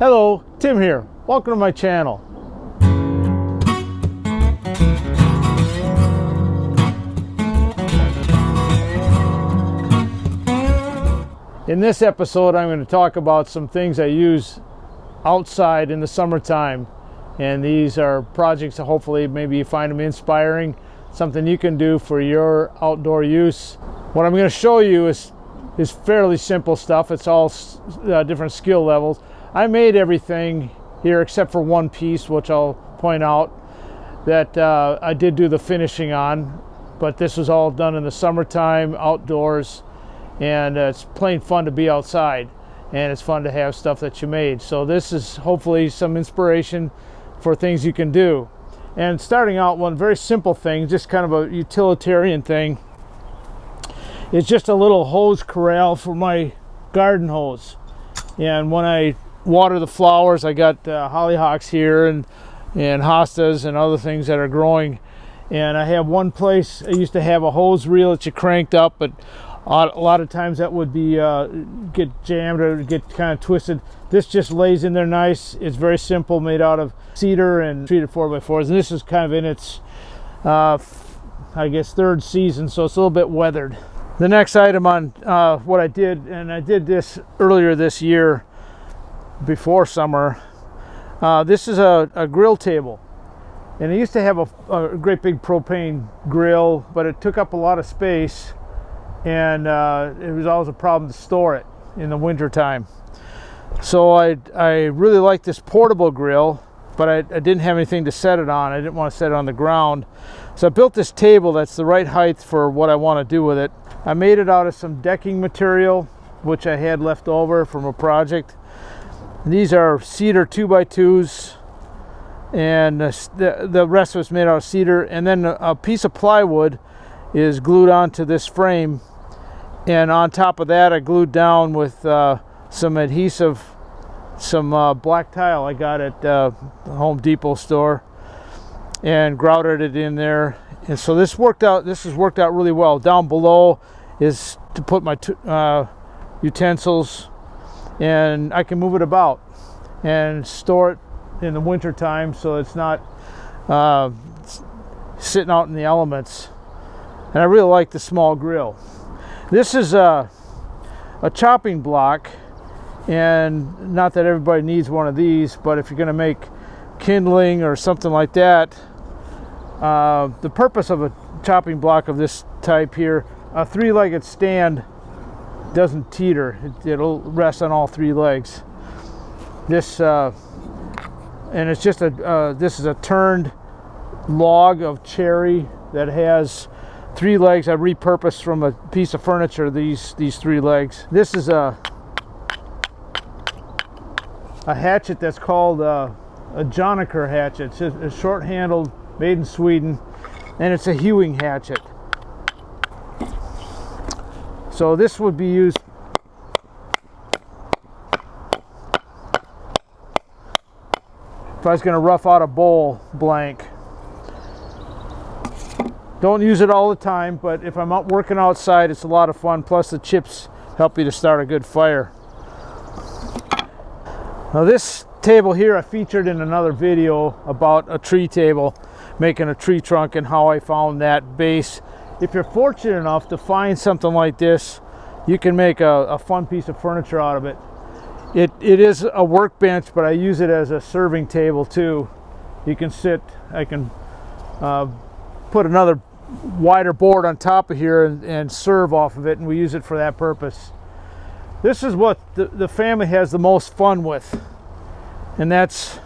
Hello, Tim here. Welcome to my channel. In this episode, I'm going to talk about some things I use outside in the summertime. And these are projects that hopefully maybe you find them inspiring, something you can do for your outdoor use. What I'm going to show you is fairly simple stuff. It's all different skill levels. I made everything here except for one piece, which I'll point out that I did do the finishing on, but this was all done in the summertime, outdoors, and it's plain fun to be outside, and it's fun to have stuff that you made. So this is hopefully some inspiration for things you can do. And starting out, one very simple thing, just kind of a utilitarian thing, is just a little hose corral for my garden hose. And when I water the flowers, I got hollyhocks here and hostas and other things that are growing, and I have one place I used to have a hose reel that you cranked up, but a lot of times that would be get jammed or get kind of twisted. This just lays in there nice. It's very simple, made out of cedar and treated 4x4s, and this is kind of in its I guess third season, so it's a little bit weathered. The next item on what I did, and I did this earlier this year before summer, this is a grill table, and I used to have a great big propane grill, but it took up a lot of space, and it was always a problem to store it in the winter time. So I really like this portable grill, but I didn't have anything to set it on. I didn't want to set it on the ground, so I built this table that's the right height for what I want to do with it. I made it out of some decking material which I had left over from a project. These are cedar 2x2s, and the rest of it's made out of cedar, and then a piece of plywood is glued onto this frame, and on top of that I glued down with some adhesive, some black tile I got at the Home Depot store, and grouted it in there. And so this has worked out really well. Down below is to put my utensils, and I can move it about and store it in the winter time, so it's not sitting out in the elements. And I really like the small grill. This is a chopping block, and not that everybody needs one of these, but if you're going to make kindling or something like that, the purpose of a chopping block of this type here, a three-legged stand doesn't teeter. It'll rest on all three legs. This and it's just this is a turned log of cherry that has three legs. I repurposed from a piece of furniture these three legs. This is a hatchet that's called a Joniker hatchet. It's a short-handled, made in Sweden, and it's a hewing hatchet. So this would be used if I was going to rough out a bowl blank. Don't use it all the time, but if I'm out working outside, it's a lot of fun. Plus the chips help you to start a good fire. Now this table here I featured in another video about a tree table, making a tree trunk, and how I found that base. If you're fortunate enough to find something like this, you can make a fun piece of furniture out of it. It is a workbench, but I use it as a serving table too. You can sit, I can put another wider board on top of here and serve off of it, and we use it for that purpose. This is what the family has the most fun with, and that's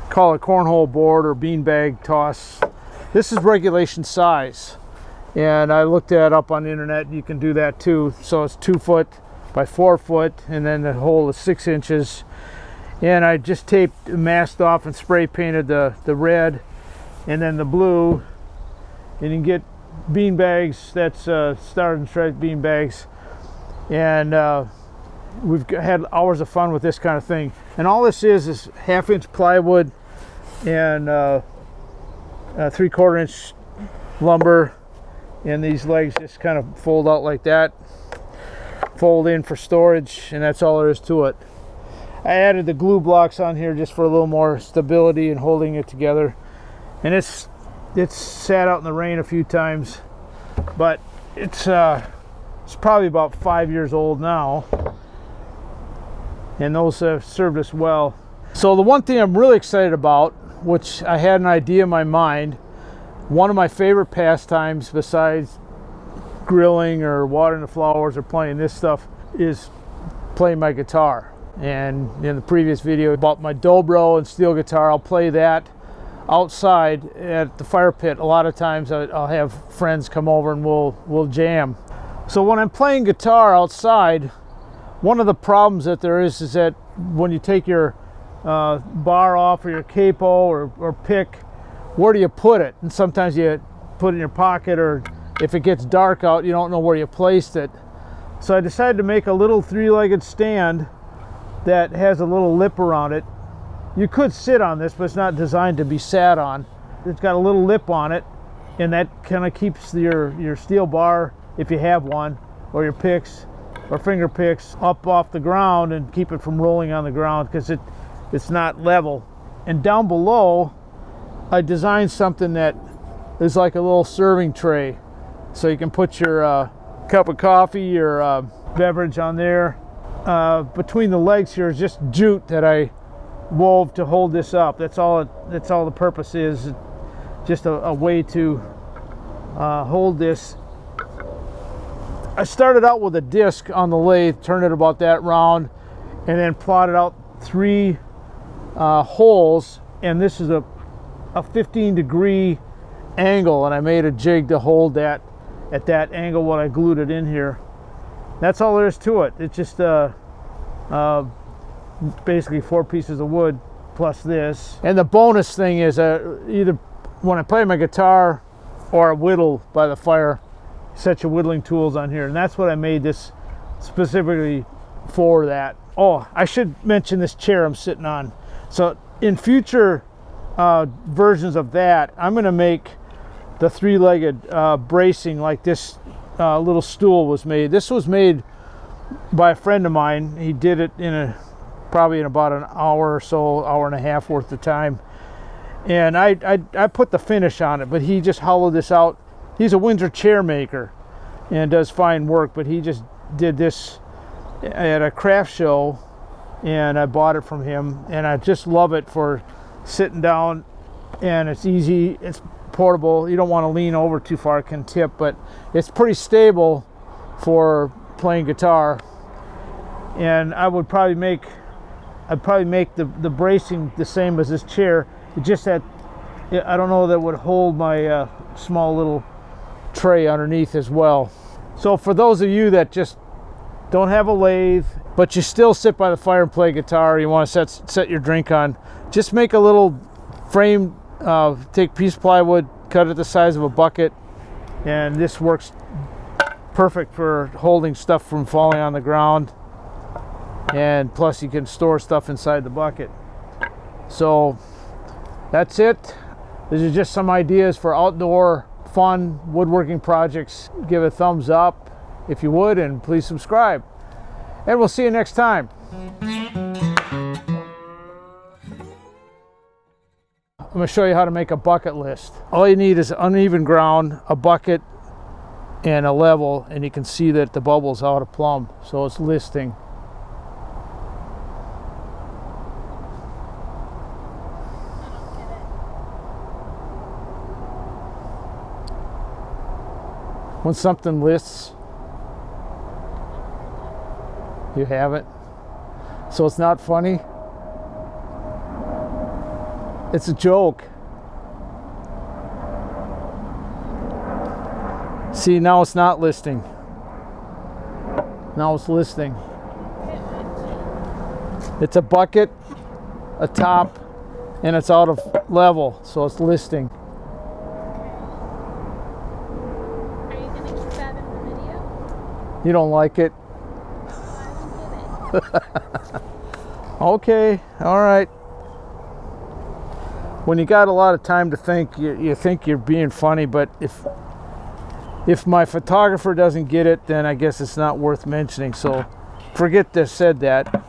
call it cornhole board or beanbag toss. This is regulation size, and I looked that up on the internet. You can do that too. So it's 2 foot by 4 foot, and then the hole is 6 inches. And I just taped, masked off, and spray painted the red and then the blue. And you can get beanbags, that's Star and Striped beanbags, and we've had hours of fun with this kind of thing. And all this is 1/2 inch plywood and 3/4 inch lumber, and these legs just kind of fold out like that. fold in for storage, and that's all there is to it. I added the glue blocks on here just for a little more stability and holding it together. And it's sat out in the rain a few times, but it's probably about 5 years old now, and those have served us well. So the one thing I'm really excited about, which I had an idea in my mind, one of my favorite pastimes besides grilling or watering the flowers or playing this stuff, is playing my guitar. And in the previous video about my dobro and steel guitar, I'll play that outside at the fire pit. A lot of times I'll have friends come over and we'll jam. So when I'm playing guitar outside, one of the problems that there is that when you take your bar off, or your capo or pick, where do you put it? And sometimes you put it in your pocket, or if it gets dark out, you don't know where you placed it. So I decided to make a little three-legged stand that has a little lip around it. You could sit on this, but it's not designed to be sat on. It's got a little lip on it, and that kind of keeps your steel bar, if you have one, or your picks or finger picks, up off the ground and keep it from rolling on the ground, because it's not level. And down below, I designed something that is like a little serving tray, so you can put your cup of coffee or beverage on there. Between the legs here is just jute that I wove to hold this up. That's all the purpose is, just a way to hold this. I started out with a disc on the lathe, turned it about that round, and then plotted out 3 holes, and this is a 15-degree angle, and I made a jig to hold that at that angle when I glued it in here. That's all there is to it. It's just basically 4 pieces of wood plus this. And the bonus thing is either when I play my guitar or whittle by the fire, set your whittling tools on here, and that's what I made this specifically for. That. Oh, I should mention this chair I'm sitting on. So in future versions of that, I'm going to make the 3-legged bracing like this little stool was made. This was made by a friend of mine. He did it probably in about an hour or so, hour and a half worth of time, and I put the finish on it, but he just hollowed this out. He's a Windsor chair maker and does fine work, but he just did this at a craft show, and I bought it from him, and I just love it for sitting down, and it's easy, it's portable. You don't want to lean over too far, it can tip, but it's pretty stable for playing guitar. And I'd probably make the bracing the same as this chair. It just that I don't know that would hold my small little tray underneath as well. So for those of you that just don't have a lathe, but you still sit by the fire and play guitar, you want to set your drink on, just make a little frame, take a piece of plywood, cut it the size of a bucket, and this works perfect for holding stuff from falling on the ground, and plus you can store stuff inside the bucket. So that's it. These are just some ideas for outdoor fun woodworking projects. Give a thumbs up if you would, and please subscribe, and we'll see you next time. I'm going to show you how to make a bucket list. All you need is uneven ground, a bucket, and a level, and you can see that the bubble's out of plumb, so it's listing. When something lists, you have it. So it's not funny. It's a joke. See, now it's not listing. Now it's listing. It's a bucket, a top, and it's out of level, so it's listing. Are you going to keep that in the video? You don't like it? I don't get it. Okay, all right. When you got a lot of time to think, you think you're being funny, but If my photographer doesn't get it, then I guess it's not worth mentioning. So forget that said that.